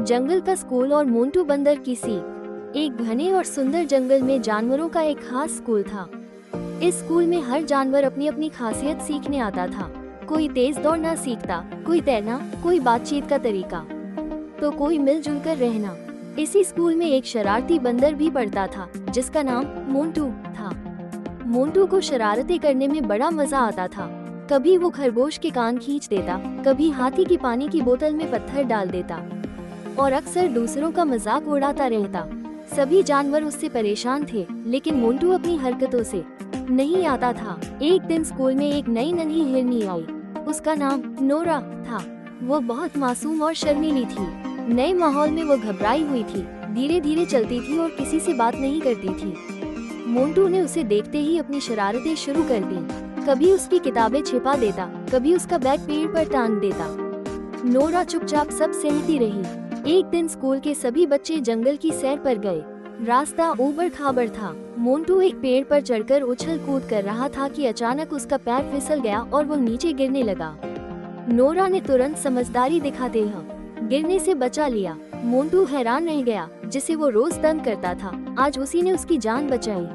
जंगल का स्कूल और मोंटू बंदर की सीख। एक घने और सुंदर जंगल में जानवरों का एक खास स्कूल था। इस स्कूल में हर जानवर अपनी अपनी खासियत सीखने आता था। कोई तेज दौड़ना सीखता, कोई तैरना, कोई बातचीत का तरीका, तो कोई मिलजुल कर रहना। इसी स्कूल में एक शरारती बंदर भी पढ़ता था जिसका नाम मोंटू था। मोंटू को शरारतें करने में बड़ा मजा आता था। कभी वो खरगोश के कान खींच देता, कभी हाथी की पानी की बोतल में पत्थर डाल देता और अक्सर दूसरों का मजाक उड़ाता रहता। सभी जानवर उससे परेशान थे, लेकिन मोंटू अपनी हरकतों से नहीं आता था। एक दिन स्कूल में एक नई नन्ही हिरनी आई। उसका नाम नोरा था। वो बहुत मासूम और शर्मीली थी। नए माहौल में वो घबराई हुई थी, धीरे धीरे चलती थी और किसी से बात नहीं करती थी। मोंटू ने उसे देखते ही अपनी शरारतें शुरू कर दी। कभी उसकी किताबें छिपा देता, कभी उसका बैग पेड़ पर टांग देता। नोरा चुपचाप सब सहती रही। एक दिन स्कूल के सभी बच्चे जंगल की सैर पर गए। रास्ता ऊबड़ खाबड़ था। मोंटू एक पेड़ पर चढ़कर उछल कूद कर रहा था कि अचानक उसका पैर फिसल गया और वो नीचे गिरने लगा। नोरा ने तुरंत समझदारी दिखाते हुए गिरने से बचा लिया। मोंटू हैरान रह गया, जिसे वो रोज तंग करता था, आज उसी ने उसकी जान बचाई।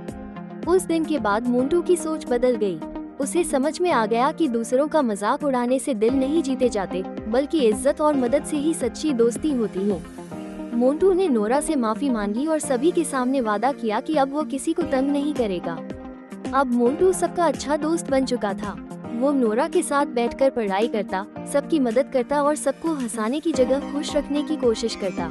उस दिन के बाद मोंटू की सोच बदल गई। उसे समझ में आ गया कि दूसरों का मजाक उड़ाने से दिल नहीं जीते जाते, बल्कि इज्जत और मदद से ही सच्ची दोस्ती होती है। मोंटू ने नोरा से माफी मांगी और सभी के सामने वादा किया कि अब वो किसी को तंग नहीं करेगा। अब मोंटू सबका अच्छा दोस्त बन चुका था। वो नोरा के साथ बैठकर पढ़ाई करता, सबकी मदद करता और सबको हंसाने की जगह खुश रखने की कोशिश करता।